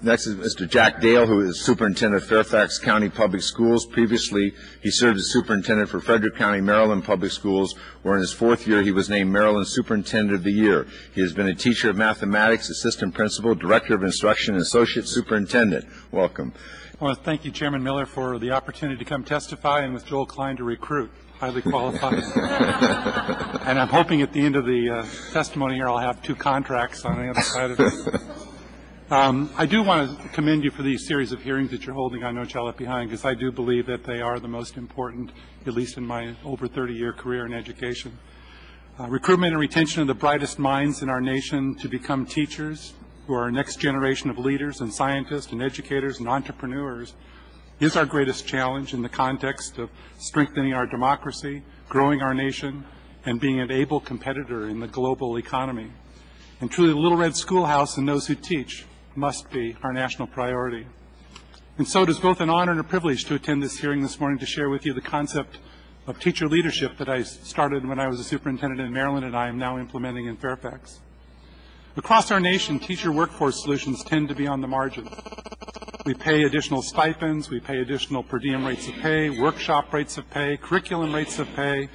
Next is Mr. Jack Dale, who is Superintendent of Fairfax County Public Schools. Previously, he served as Superintendent for Frederick County, Maryland Public Schools, where in his 4th year he was named Maryland Superintendent of the Year. He has been a teacher of mathematics, assistant principal, director of instruction, and associate superintendent. Welcome. I want to thank you, Chairman Miller, for the opportunity to come testify, and with Joel Klein to recruit. Highly qualified. And I'm hoping at the end of the testimony here I'll have 2 contracts on the other side of it. I do want to commend you for these series of hearings that you're holding on No Child Left Behind, because I do believe that they are the most important, at least in my over 30-year career in education. Recruitment and retention of the brightest minds in our nation to become teachers, who are our next generation of leaders and scientists and educators and entrepreneurs, is our greatest challenge in the context of strengthening our democracy, growing our nation, and being an able competitor in the global economy. And truly, the Little Red Schoolhouse and those who teach must be our national priority. And so it is both an honor and a privilege to attend this hearing this morning to share with you the concept of teacher leadership that I started when I was a superintendent in Maryland and I am now implementing in Fairfax. Across our nation, teacher workforce solutions tend to be on the margin. We pay additional stipends, we pay additional per diem rates of pay, workshop rates of pay, curriculum rates of pay,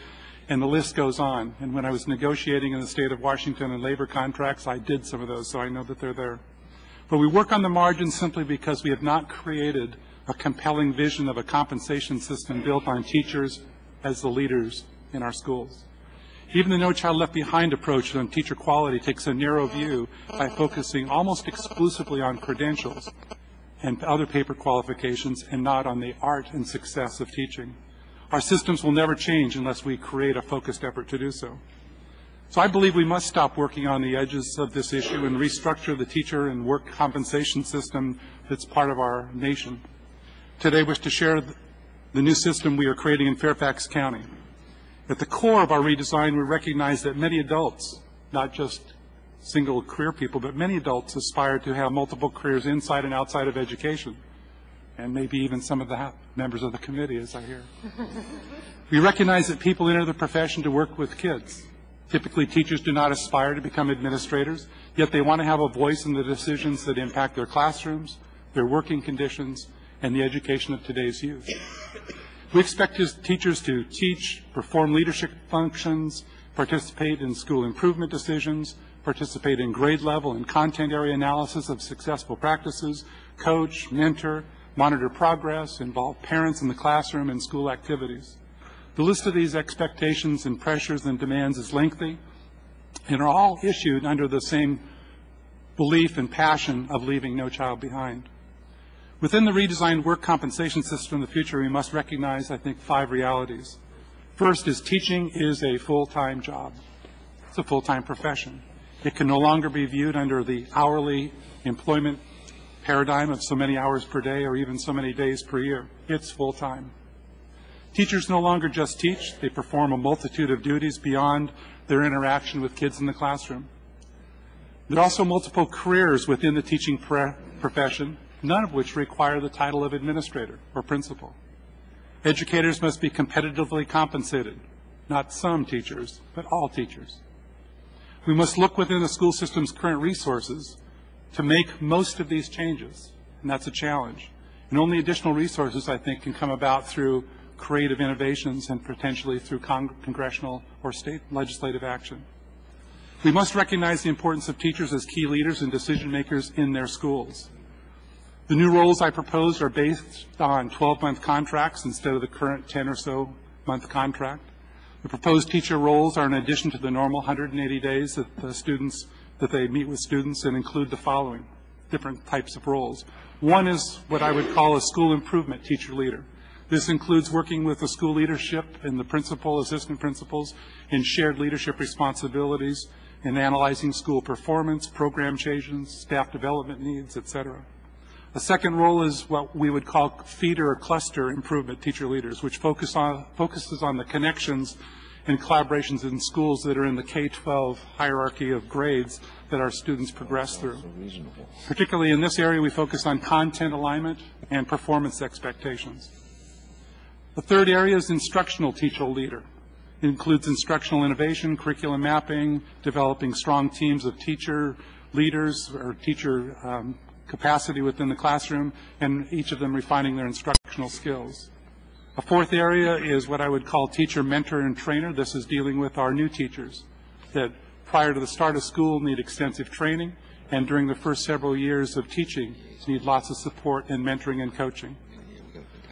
and the list goes on. And when I was negotiating in the state of Washington and labor contracts, I did some of those, so I know that they're there. But we work on the margin simply because we have not created a compelling vision of a compensation system built on teachers as the leaders in our schools. Even the No Child Left Behind approach on teacher quality takes a narrow view by focusing almost exclusively on credentials and other paper qualifications and not on the art and success of teaching. Our systems will never change unless we create a focused effort to do so. So I believe we must stop working on the edges of this issue and restructure the teacher and work compensation system that's part of our nation. Today I wish to share the new system we are creating in Fairfax County. At the core of our redesign, we recognize that many adults, not just single career people, but many adults aspire to have multiple careers inside and outside of education, and maybe even some of the members of the committee, as I hear. We recognize that people enter the profession to work with kids. Typically, teachers do not aspire to become administrators, yet they want to have a voice in the decisions that impact their classrooms, their working conditions, and the education of today's youth. We expect teachers to teach, perform leadership functions, participate in school improvement decisions, participate in grade level and content area analysis of successful practices, coach, mentor, monitor progress, involve parents in the classroom and school activities. The list of these expectations and pressures and demands is lengthy and are all issued under the same belief and passion of leaving no child behind. Within the redesigned work compensation system in the future, we must recognize, I think, 5 realities. First is teaching is a full-time job. It's a full-time profession. It can no longer be viewed under the hourly employment paradigm of so many hours per day or even so many days per year. It's full-time. Teachers no longer just teach. They perform a multitude of duties beyond their interaction with kids in the classroom. There are also multiple careers within the teaching profession, none of which require the title of administrator or principal. Educators must be competitively compensated, not some teachers, but all teachers. We must look within the school system's current resources to make most of these changes, and that's a challenge. And only additional resources, I think, can come about through creative innovations and potentially through congressional or state legislative action. We must recognize the importance of teachers as key leaders and decision makers in their schools. The new roles I proposed are based on 12-month contracts instead of the current 10 or so month contract. The proposed teacher roles are in addition to the normal 180 days that they meet with students and include the following different types of roles. One is what I would call a school improvement teacher leader. This includes working with the school leadership and the principal, assistant principals in shared leadership responsibilities in analyzing school performance, program changes, staff development needs, etc. A second role is what we would call feeder or cluster improvement teacher leaders, which focuses on the connections and collaborations in schools that are in the K-12 hierarchy of grades that our students progress through. Particularly in this area, we focus on content alignment and performance expectations. The third area is instructional teacher leader. It includes instructional innovation, curriculum mapping, developing strong teams of teacher leaders or teacher capacity within the classroom, and each of them refining their instructional skills. A fourth area is what I would call teacher, mentor, and trainer. This is dealing with our new teachers that prior to the start of school need extensive training, and during the first several years of teaching need lots of support and mentoring and coaching.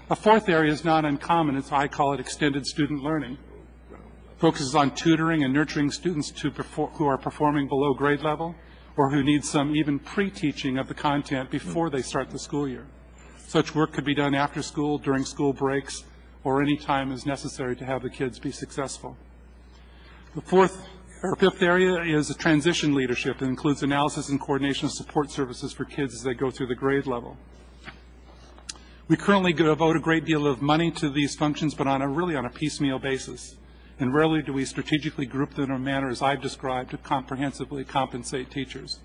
A fourth area is not uncommon. I call it extended student learning. Focuses on tutoring and nurturing students who are performing below grade level or who need some even pre-teaching of the content before they start the school year. Such work could be done after school, during school breaks, or any time is necessary to have the kids be successful. The fifth area is a transition leadership that includes analysis and coordination of support services for kids as they go through the grade level. We currently devote a great deal of money to these functions, but really on a piecemeal basis. And rarely do we strategically group them in a manner, as I've described, to comprehensively compensate teachers.